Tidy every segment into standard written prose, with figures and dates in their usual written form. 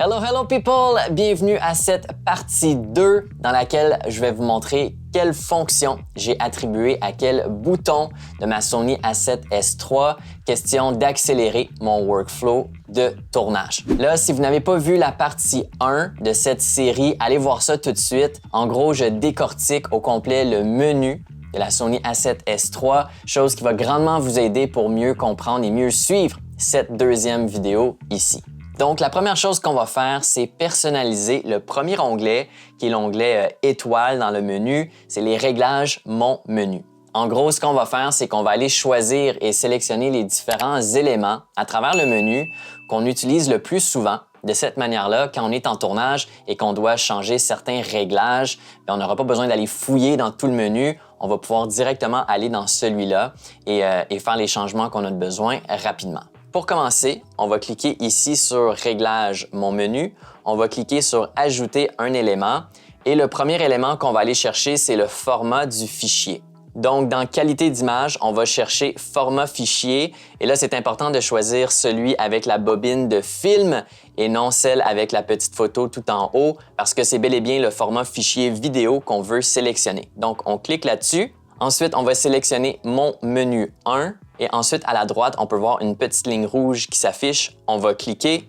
Hello people! Bienvenue à cette partie 2 dans laquelle je vais vous montrer quelles fonctions j'ai attribuées à quel bouton de ma Sony A7S III, question d'accélérer mon workflow de tournage. Là, si vous n'avez pas vu la partie 1 de cette série, allez voir ça tout de suite. En gros, je décortique au complet le menu de la Sony A7S III, chose qui va grandement vous aider pour mieux comprendre et mieux suivre cette deuxième vidéo ici. Donc, la première chose qu'on va faire, c'est personnaliser le premier onglet, qui est l'onglet étoile dans le menu, c'est les réglages Mon menu. En gros, ce qu'on va faire, c'est qu'on va aller choisir et sélectionner les différents éléments à travers le menu qu'on utilise le plus souvent. De cette manière-là, quand on est en tournage et qu'on doit changer certains réglages, on n'aura pas besoin d'aller fouiller dans tout le menu. On va pouvoir directement aller dans celui-là et faire les changements qu'on a besoin rapidement. Pour commencer, on va cliquer ici sur « Réglages Mon menu ». On va cliquer sur « Ajouter un élément » et le premier élément qu'on va aller chercher, c'est le format du fichier. Donc, dans « Qualité d'image », on va chercher « Format fichier » et là, c'est important de choisir celui avec la bobine de film et non celle avec la petite photo tout en haut parce que c'est bel et bien le format fichier vidéo qu'on veut sélectionner. Donc, on clique là-dessus. Ensuite, on va sélectionner « Mon menu 1 ». Et ensuite, à la droite, on peut voir une petite ligne rouge qui s'affiche. On va cliquer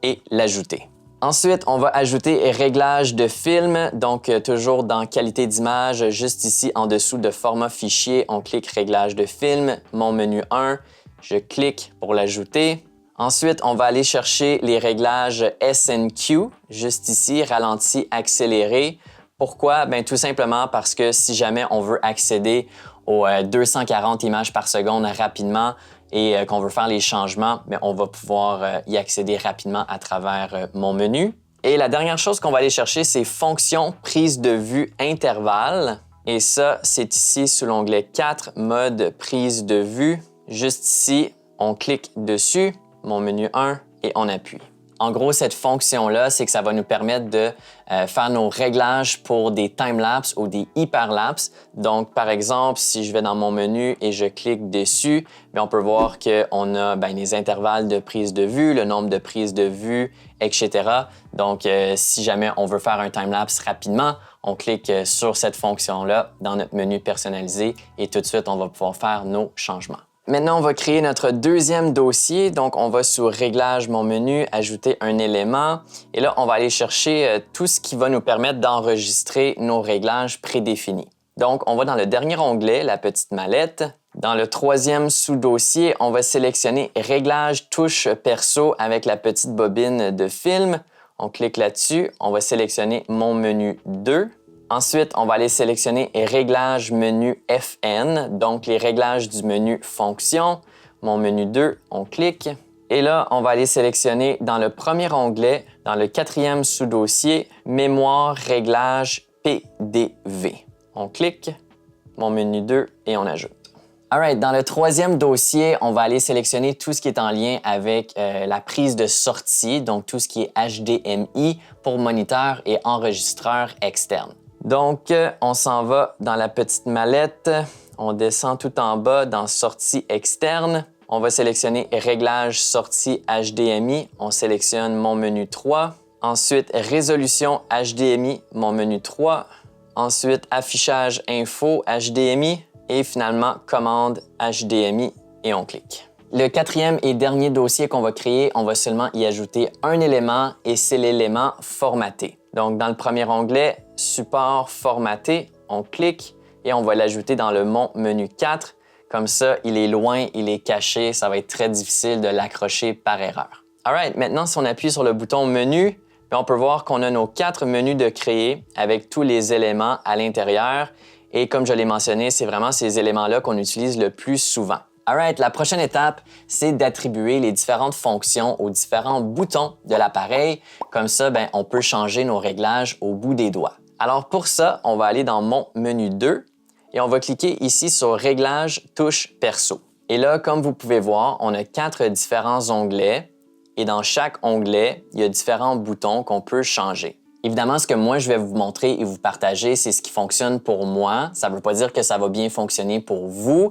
et l'ajouter. Ensuite, on va ajouter réglage de film, donc toujours dans qualité d'image, juste ici en dessous de format fichier, on clique réglage de film, mon menu 1, je clique pour l'ajouter. Ensuite, on va aller chercher les réglages SNQ, juste ici, ralenti, accéléré. Pourquoi? Bien, tout simplement parce que si jamais on veut accéder aux 240 images par seconde rapidement et qu'on veut faire les changements, bien, on va pouvoir y accéder rapidement à travers mon menu. Et la dernière chose qu'on va aller chercher, c'est fonction prise de vue intervalle. Et ça, c'est ici sous l'onglet 4, mode prise de vue. Juste ici, on clique dessus, mon menu 1, et on appuie. En gros, cette fonction-là, c'est que ça va nous permettre de faire nos réglages pour des time-lapse ou des hyperlapse. Donc, par exemple, si je vais dans mon menu et je clique dessus, bien, on peut voir qu'on a les intervalles de prise de vue, le nombre de prises de vue, etc. Donc, si jamais on veut faire un time-lapse rapidement, on clique sur cette fonction-là dans notre menu personnalisé et tout de suite, on va pouvoir faire nos changements. Maintenant, on va créer notre deuxième dossier. Donc, on va sur « Réglages Mon menu », ajouter un élément. Et là, on va aller chercher tout ce qui va nous permettre d'enregistrer nos réglages prédéfinis. Donc, on va dans le dernier onglet, la petite mallette. Dans le troisième sous-dossier, on va sélectionner « Réglages touche perso » avec la petite bobine de film. On clique là-dessus. On va sélectionner « Mon menu 2 ». Ensuite, on va aller sélectionner « Réglages menu FN », donc les réglages du menu Fonction. Mon menu 2, on clique. Et là, on va aller sélectionner dans le premier onglet, dans le quatrième sous-dossier, « Mémoire réglage PDV ». On clique, mon menu 2 et on ajoute. Alright, dans le troisième dossier, on va aller sélectionner tout ce qui est en lien avec la prise de sortie, donc tout ce qui est HDMI pour moniteur et enregistreur externe. Donc, on s'en va dans la petite mallette, on descend tout en bas dans sortie externe. On va sélectionner réglage sortie HDMI, on sélectionne mon menu 3. Ensuite, résolution HDMI, mon menu 3. Ensuite, affichage info HDMI et finalement, commande HDMI et on clique. Le quatrième et dernier dossier qu'on va créer, on va seulement y ajouter un élément et c'est l'élément formaté. Donc, dans le premier onglet, support formaté, on clique et on va l'ajouter dans le Mon menu 4. Comme ça, il est loin, il est caché, ça va être très difficile de l'accrocher par erreur. Alright, maintenant, si on appuie sur le bouton Menu, on peut voir qu'on a nos 4 menus de créer avec tous les éléments à l'intérieur. Et comme je l'ai mentionné, c'est vraiment ces éléments-là qu'on utilise le plus souvent. Alright, la prochaine étape, c'est d'attribuer les différentes fonctions aux différents boutons de l'appareil. Comme ça, on peut changer nos réglages au bout des doigts. Alors pour ça, on va aller dans Mon menu 2 et on va cliquer ici sur Réglages touche perso. Et là, comme vous pouvez voir, on a 4 différents onglets et dans chaque onglet, il y a différents boutons qu'on peut changer. Évidemment, ce que moi, je vais vous montrer et vous partager, c'est ce qui fonctionne pour moi. Ça ne veut pas dire que ça va bien fonctionner pour vous.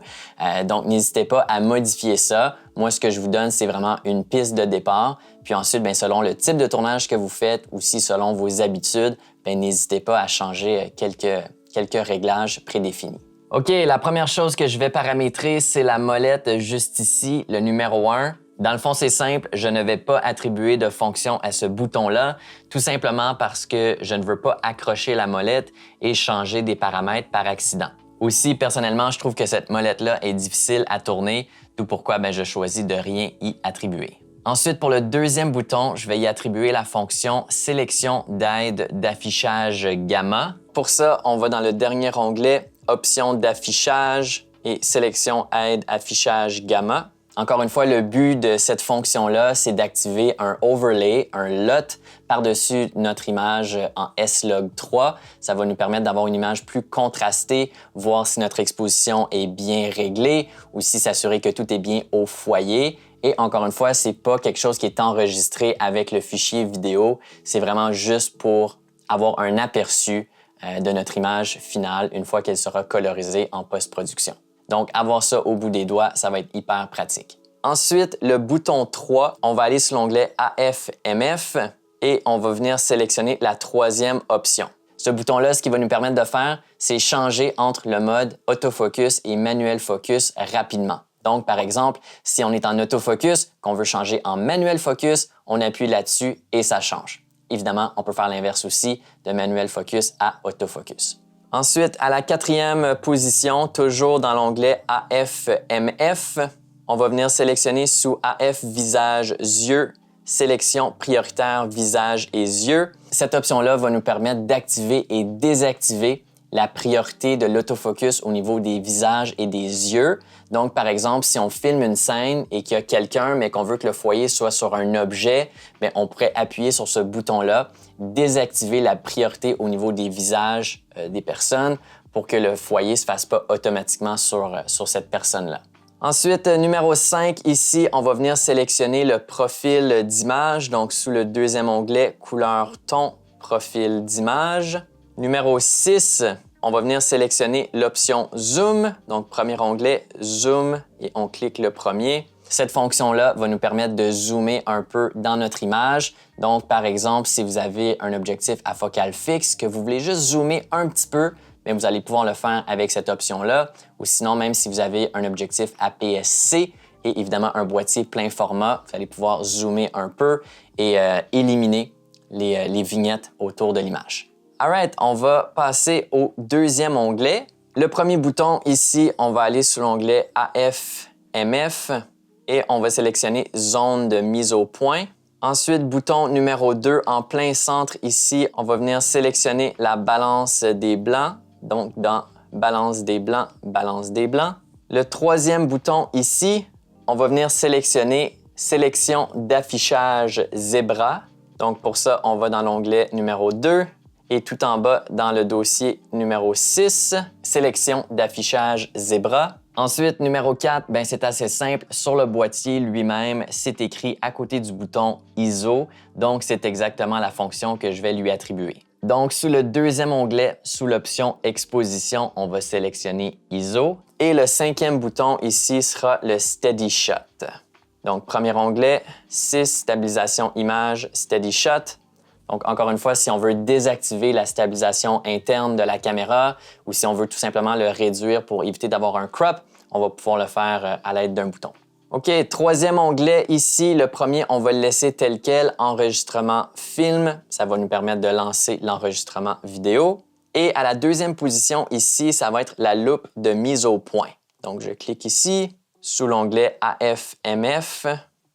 Donc, n'hésitez pas à modifier ça. Moi, ce que je vous donne, c'est vraiment une piste de départ. Puis ensuite, bien, selon le type de tournage que vous faites, aussi selon vos habitudes, bien, n'hésitez pas à changer quelques réglages prédéfinis. OK, la première chose que je vais paramétrer, c'est la molette juste ici, le numéro 1. Dans le fond, c'est simple, je ne vais pas attribuer de fonction à ce bouton-là, tout simplement parce que je ne veux pas accrocher la molette et changer des paramètres par accident. Aussi, personnellement, je trouve que cette molette-là est difficile à tourner, tout pourquoi je choisis de rien y attribuer. Ensuite, pour le deuxième bouton, je vais y attribuer la fonction sélection d'aide d'affichage gamma. Pour ça, on va dans le dernier onglet options d'affichage et sélection aide affichage gamma. Encore une fois, le but de cette fonction-là, c'est d'activer un overlay, un LUT, par-dessus notre image en S-Log3. Ça va nous permettre d'avoir une image plus contrastée, voir si notre exposition est bien réglée, aussi s'assurer que tout est bien au foyer. Et encore une fois, c'est pas quelque chose qui est enregistré avec le fichier vidéo. C'est vraiment juste pour avoir un aperçu de notre image finale une fois qu'elle sera colorisée en post-production. Donc, avoir ça au bout des doigts, ça va être hyper pratique. Ensuite, le bouton 3, on va aller sur l'onglet AFMF et on va venir sélectionner la troisième option. Ce bouton-là, ce qu'il va nous permettre de faire, c'est changer entre le mode autofocus et manuel focus rapidement. Donc, par exemple, si on est en autofocus, qu'on veut changer en manuel focus, on appuie là-dessus et ça change. Évidemment, on peut faire l'inverse aussi, de manuel focus à autofocus. Ensuite, à la quatrième position, toujours dans l'onglet AFMF, on va venir sélectionner sous AF visage yeux, sélection prioritaire visage et yeux. Cette option-là va nous permettre d'activer et désactiver la priorité de l'autofocus au niveau des visages et des yeux. Donc, par exemple, si on filme une scène et qu'il y a quelqu'un, mais qu'on veut que le foyer soit sur un objet, bien, on pourrait appuyer sur ce bouton-là, désactiver la priorité au niveau des visages des personnes pour que le foyer ne se fasse pas automatiquement sur cette personne-là. Ensuite, numéro 5, ici, on va venir sélectionner le profil d'image. Donc, sous le deuxième onglet, couleur ton, profil d'image. Numéro 6, on va venir sélectionner l'option Zoom. Donc, premier onglet, Zoom, et on clique le premier. Cette fonction-là va nous permettre de zoomer un peu dans notre image. Donc, par exemple, si vous avez un objectif à focale fixe, que vous voulez juste zoomer un petit peu, bien, vous allez pouvoir le faire avec cette option-là. Ou sinon, même si vous avez un objectif APS-C et évidemment un boîtier plein format, vous allez pouvoir zoomer un peu et éliminer les vignettes autour de l'image. Alright, on va passer au deuxième onglet. Le premier bouton ici, on va aller sur l'onglet AFMF et on va sélectionner zone de mise au point. Ensuite, bouton numéro 2 en plein centre ici, on va venir sélectionner la balance des blancs. Donc, dans balance des blancs, balance des blancs. Le troisième bouton ici, on va venir sélectionner sélection d'affichage zébra. Donc, pour ça, on va dans l'onglet numéro 2. Et tout en bas, dans le dossier numéro 6, sélection d'affichage zébra. Ensuite, numéro 4, ben, c'est assez simple. Sur le boîtier lui-même, c'est écrit à côté du bouton ISO. Donc, c'est exactement la fonction que je vais lui attribuer. Donc, sous le deuxième onglet, sous l'option Exposition, on va sélectionner ISO. Et le cinquième bouton ici sera le Steady Shot. Donc, premier onglet, 6, stabilisation image, Steady Shot. Donc, encore une fois, si on veut désactiver la stabilisation interne de la caméra ou si on veut tout simplement le réduire pour éviter d'avoir un crop, on va pouvoir le faire à l'aide d'un bouton. OK, troisième onglet ici, le premier, on va le laisser tel quel, enregistrement film. Ça va nous permettre de lancer l'enregistrement vidéo. Et à la deuxième position ici, ça va être la loupe de mise au point. Donc, je clique ici, sous l'onglet AFMF.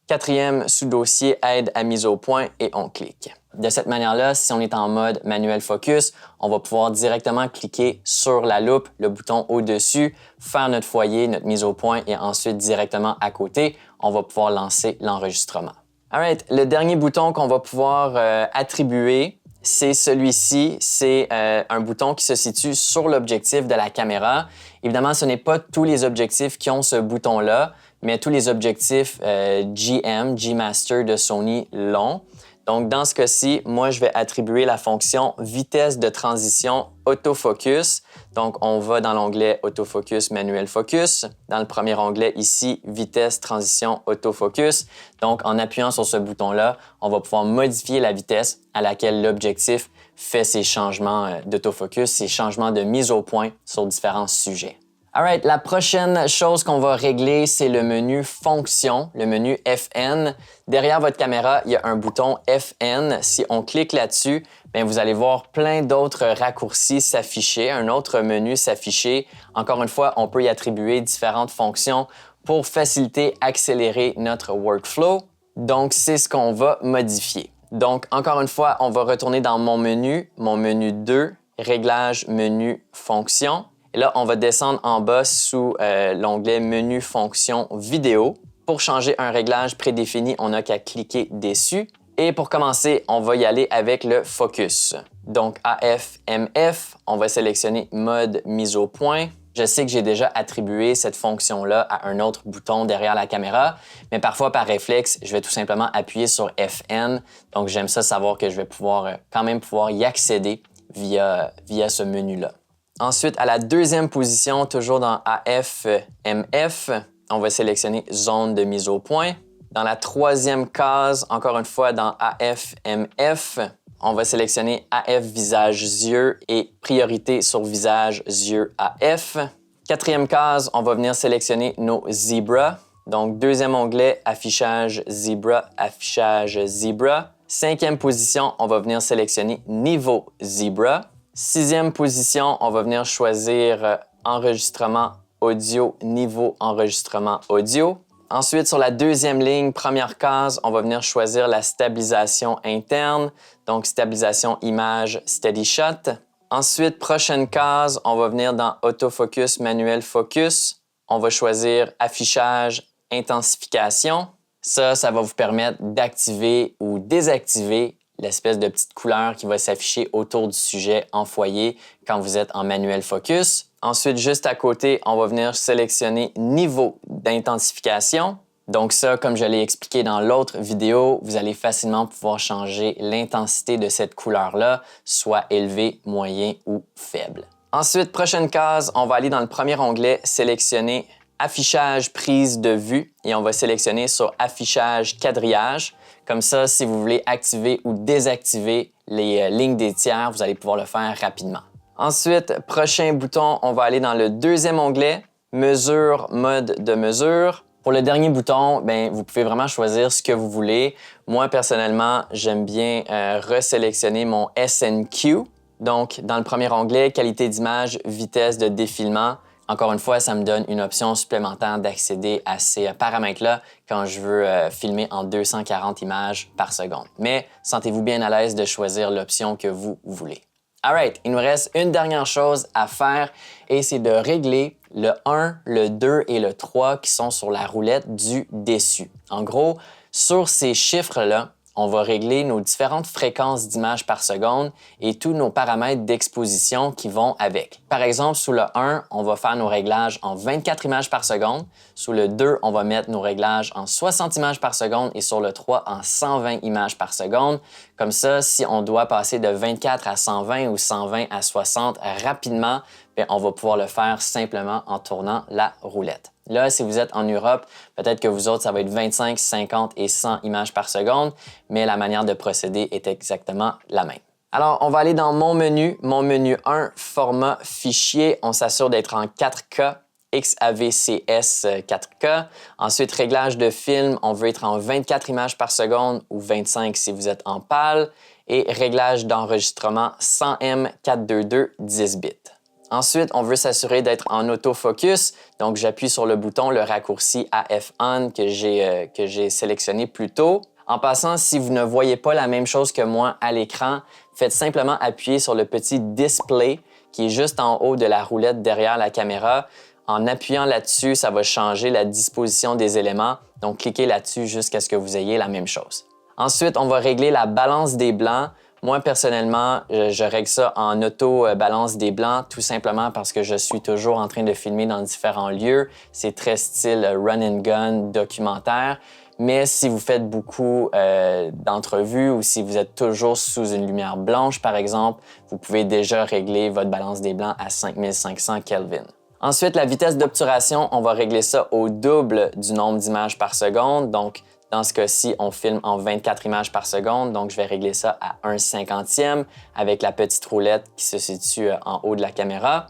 Quatrième sous-dossier aide à mise au point et on clique. De cette manière-là, si on est en mode manuel focus, on va pouvoir directement cliquer sur la loupe, le bouton au-dessus, faire notre foyer, notre mise au point et ensuite directement à côté, on va pouvoir lancer l'enregistrement. Alright, le dernier bouton qu'on va pouvoir attribuer, c'est celui-ci. C'est un bouton qui se situe sur l'objectif de la caméra. Évidemment, ce n'est pas tous les objectifs qui ont ce bouton-là, mais tous les objectifs G-Master de Sony l'ont. Donc, dans ce cas-ci, moi, je vais attribuer la fonction vitesse de transition autofocus. Donc, on va dans l'onglet autofocus, manuel focus. Dans le premier onglet ici, vitesse transition autofocus. Donc, en appuyant sur ce bouton-là, on va pouvoir modifier la vitesse à laquelle l'objectif fait ses changements d'autofocus, ses changements de mise au point sur différents sujets. Alright, la prochaine chose qu'on va régler, c'est le menu Fonction, le menu FN. Derrière votre caméra, il y a un bouton FN. Si on clique là-dessus, bien, vous allez voir plein d'autres raccourcis s'afficher, un autre menu s'afficher. Encore une fois, on peut y attribuer différentes fonctions pour faciliter, accélérer notre workflow. Donc, c'est ce qu'on va modifier. Donc, encore une fois, on va retourner dans mon menu 2, Réglages, menu Fonction. Et là, on va descendre en bas sous l'onglet Menu Fonction Vidéo. Pour changer un réglage prédéfini, on n'a qu'à cliquer dessus. Et pour commencer, on va y aller avec le Focus. Donc, AF-MF, on va sélectionner Mode mise au point. Je sais que j'ai déjà attribué cette fonction-là à un autre bouton derrière la caméra, mais parfois, par réflexe, je vais tout simplement appuyer sur FN. Donc, j'aime ça savoir que je vais quand même pouvoir y accéder via ce menu-là. Ensuite, à la deuxième position, toujours dans AF-MF, on va sélectionner Zone de mise au point. Dans la troisième case, encore une fois, dans AF-MF, on va sélectionner AF visage-yeux et priorité sur visage-yeux AF. Quatrième case, on va venir sélectionner nos zebras. Donc, deuxième onglet, affichage zebra, affichage zebra. Cinquième position, on va venir sélectionner niveau zebra. Sixième position, on va venir choisir enregistrement audio, niveau enregistrement audio. Ensuite, sur la deuxième ligne, première case, on va venir choisir la stabilisation interne, donc stabilisation image steady shot. Ensuite, prochaine case, on va venir dans autofocus, manuel focus. On va choisir affichage, intensification. Ça va vous permettre d'activer ou désactiver l'espèce de petite couleur qui va s'afficher autour du sujet en foyer quand vous êtes en manuel focus. Ensuite, juste à côté, on va venir sélectionner niveau d'intensification. Donc ça, comme je l'ai expliqué dans l'autre vidéo, vous allez facilement pouvoir changer l'intensité de cette couleur-là, soit élevé, moyen ou faible. Ensuite, prochaine case, on va aller dans le premier onglet, sélectionner affichage prise de vue et on va sélectionner sur affichage quadrillage. Comme ça, si vous voulez activer ou désactiver les lignes des tiers, vous allez pouvoir le faire rapidement. Ensuite, prochain bouton, on va aller dans le deuxième onglet, mesure, mode de mesure. Pour le dernier bouton, bien, vous pouvez vraiment choisir ce que vous voulez. Moi, personnellement, j'aime bien resélectionner mon SNQ. Donc, dans le premier onglet, qualité d'image, vitesse de défilement. Encore une fois, ça me donne une option supplémentaire d'accéder à ces paramètres-là quand je veux filmer en 240 images par seconde. Mais sentez-vous bien à l'aise de choisir l'option que vous voulez. Alright, il nous reste une dernière chose à faire et c'est de régler le 1, le 2 et le 3 qui sont sur la roulette du dessus. En gros, sur ces chiffres-là, on va régler nos différentes fréquences d'images par seconde et tous nos paramètres d'exposition qui vont avec. Par exemple, sous le 1, on va faire nos réglages en 24 images par seconde. Sous le 2, on va mettre nos réglages en 60 images par seconde et sur le 3, en 120 images par seconde. Comme ça, si on doit passer de 24 à 120 ou 120 à 60 rapidement, bien, on va pouvoir le faire simplement en tournant la roulette. Là, si vous êtes en Europe, peut-être que vous autres, ça va être 25, 50 et 100 images par seconde, mais la manière de procéder est exactement la même. Alors, on va aller dans mon menu 1, format fichier. On s'assure d'être en 4K, XAVCS 4K. Ensuite, réglage de film, on veut être en 24 images par seconde ou 25 si vous êtes en PAL. Et réglage d'enregistrement 100M 422 10 bits. Ensuite, on veut s'assurer d'être en autofocus. Donc, j'appuie sur le bouton, le raccourci AF On que j'ai sélectionné plus tôt. En passant, si vous ne voyez pas la même chose que moi à l'écran, faites simplement appuyer sur le petit display qui est juste en haut de la roulette derrière la caméra. En appuyant là-dessus, ça va changer la disposition des éléments. Donc, cliquez là-dessus jusqu'à ce que vous ayez la même chose. Ensuite, on va régler la balance des blancs. Moi, personnellement, je règle ça en auto-balance des blancs, tout simplement parce que je suis toujours en train de filmer dans différents lieux. C'est très style run and gun, documentaire. Mais si vous faites beaucoup d'entrevues ou si vous êtes toujours sous une lumière blanche, par exemple, vous pouvez déjà régler votre balance des blancs à 5500 Kelvin. Ensuite, la vitesse d'obturation, on va régler ça au double du nombre d'images par seconde. Donc, dans ce cas-ci, on filme en 24 images par seconde. Donc, je vais régler ça à 1/50e avec la petite roulette qui se situe en haut de la caméra.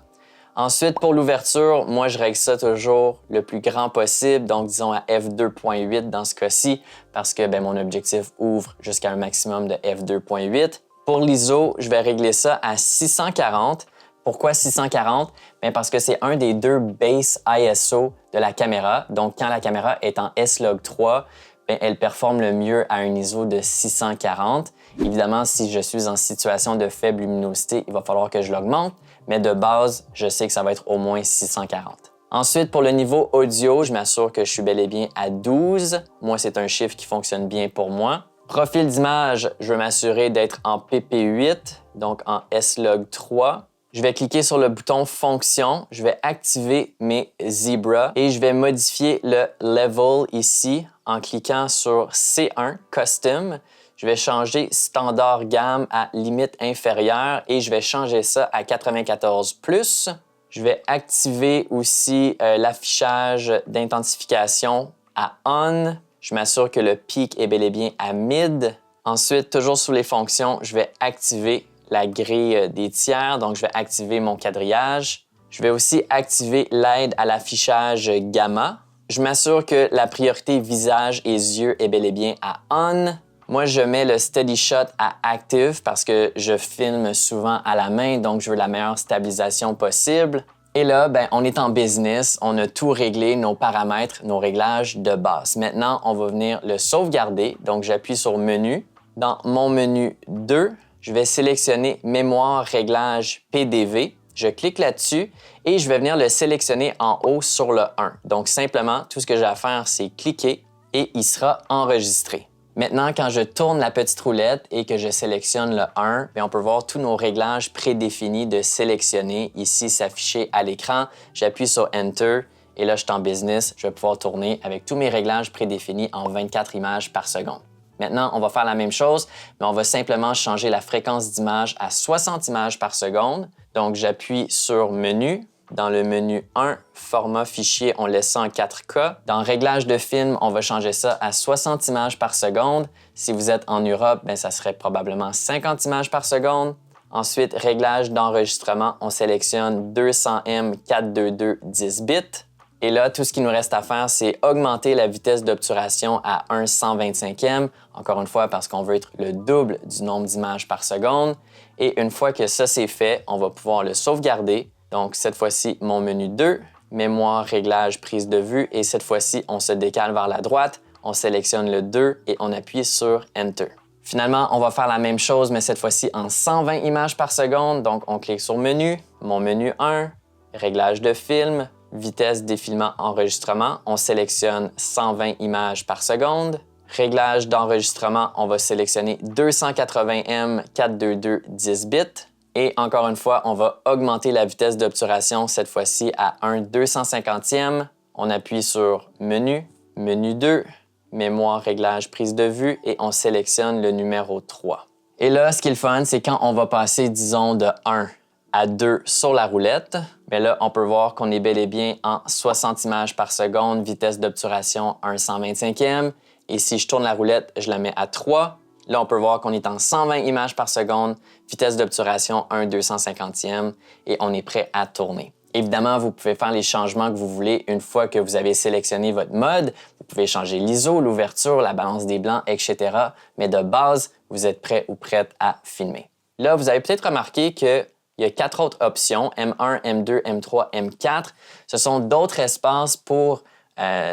Ensuite, pour l'ouverture, moi, je règle ça toujours le plus grand possible, donc disons à f2.8 dans ce cas-ci, parce que mon objectif ouvre jusqu'à un maximum de f2.8. Pour l'ISO, je vais régler ça à 640. Pourquoi 640? Parce que c'est un des deux base ISO de la caméra. Donc, quand la caméra est en S-Log3, elle performe le mieux à un ISO de 640. Évidemment, si je suis en situation de faible luminosité, il va falloir que je l'augmente, mais de base, je sais que ça va être au moins 640. Ensuite, pour le niveau audio, je m'assure que je suis bel et bien à 12. Moi, c'est un chiffre qui fonctionne bien pour moi. Profil d'image, je vais m'assurer d'être en PP8, donc en S-Log3. Je vais cliquer sur le bouton Fonction, je vais activer mes zebras et je vais modifier le level ici en cliquant sur C1 Custom. Je vais changer standard gamme à limite inférieure et je vais changer ça à 94+. Je vais activer aussi l'affichage d'intensification à On. Je m'assure que le peak est bel et bien à Mid. Ensuite, toujours sous les fonctions, je vais activer la grille des tiers, donc je vais activer mon quadrillage. Je vais aussi activer l'aide à l'affichage gamma. Je m'assure que la priorité visage et yeux est bel et bien à On. Moi, je mets le Steady Shot à Active parce que je filme souvent à la main, donc je veux la meilleure stabilisation possible. Et là, on est en business, on a tout réglé, nos paramètres, nos réglages de base. Maintenant, on va venir le sauvegarder, donc j'appuie sur Menu. Dans mon menu 2, je vais sélectionner Mémoire réglage PDV. Je clique là-dessus et je vais venir le sélectionner en haut sur le 1. Donc simplement, tout ce que j'ai à faire, c'est cliquer et il sera enregistré. Maintenant, quand je tourne la petite roulette et que je sélectionne le 1, on peut voir tous nos réglages prédéfinis de sélectionner ici s'afficher à l'écran. J'appuie sur Enter et là, je suis en business. Je vais pouvoir tourner avec tous mes réglages prédéfinis en 24 images par seconde. Maintenant, on va faire la même chose, mais on va simplement changer la fréquence d'image à 60 images par seconde. Donc, j'appuie sur Menu. Dans le menu 1, Format fichier, on laisse ça en 4K. Dans Réglage de film, on va changer ça à 60 images par seconde. Si vous êtes en Europe, ça serait probablement 50 images par seconde. Ensuite, Réglage d'enregistrement, on sélectionne 200M 422 10 bits. Et là, tout ce qui nous reste à faire, c'est augmenter la vitesse d'obturation à 1/125e, encore une fois parce qu'on veut être le double du nombre d'images par seconde. Et une fois que ça c'est fait, on va pouvoir le sauvegarder. Donc cette fois-ci, mon menu 2, Mémoire, réglage, prise de vue. Et cette fois-ci, on se décale vers la droite, on sélectionne le 2 et on appuie sur Enter. Finalement, on va faire la même chose, mais cette fois-ci en 120 images par seconde. Donc on clique sur Menu, mon menu 1, Réglage de film, vitesse défilement enregistrement, on sélectionne 120 images par seconde. Réglage d'enregistrement, on va sélectionner 280M 422 10 bits. Et encore une fois, on va augmenter la vitesse d'obturation, cette fois-ci à 1/250e. On appuie sur Menu, Menu 2, Mémoire, réglage, prise de vue et on sélectionne le numéro 3. Et là, ce qui est le fun, c'est quand on va passer, disons, de 1 à 2 sur la roulette, mais là, on peut voir qu'on est bel et bien en 60 images par seconde, vitesse d'obturation 1/125e. Et si je tourne la roulette, je la mets à 3. Là, on peut voir qu'on est en 120 images par seconde, vitesse d'obturation 1/250e et on est prêt à tourner. Évidemment, vous pouvez faire les changements que vous voulez une fois que vous avez sélectionné votre mode. Vous pouvez changer l'ISO, l'ouverture, la balance des blancs, etc. Mais de base, vous êtes prêt ou prête à filmer. Là, vous avez peut-être remarqué qu'il y a 4 autres options, M1, M2, M3, M4. Ce sont d'autres espaces pour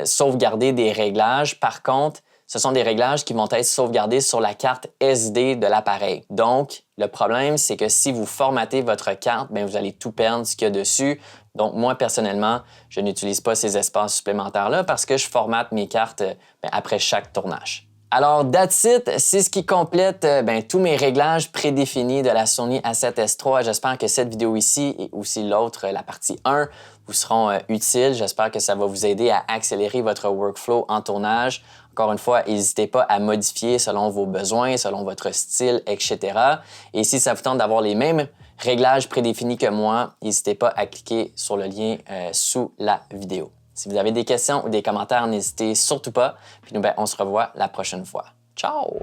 sauvegarder des réglages. Par contre, ce sont des réglages qui vont être sauvegardés sur la carte SD de l'appareil. Donc, le problème, c'est que si vous formatez votre carte, vous allez tout perdre ce qu'il y a dessus. Donc, moi, personnellement, je n'utilise pas ces espaces supplémentaires-là parce que je formate mes cartes après chaque tournage. Alors, that's it. C'est ce qui complète tous mes réglages prédéfinis de la Sony A7S III. J'espère que cette vidéo ici et aussi l'autre, la partie 1, vous seront utiles. J'espère que ça va vous aider à accélérer votre workflow en tournage. Encore une fois, n'hésitez pas à modifier selon vos besoins, selon votre style, etc. Et si ça vous tente d'avoir les mêmes réglages prédéfinis que moi, n'hésitez pas à cliquer sur le lien sous la vidéo. Si vous avez des questions ou des commentaires, n'hésitez surtout pas. Puis nous, on se revoit la prochaine fois. Ciao!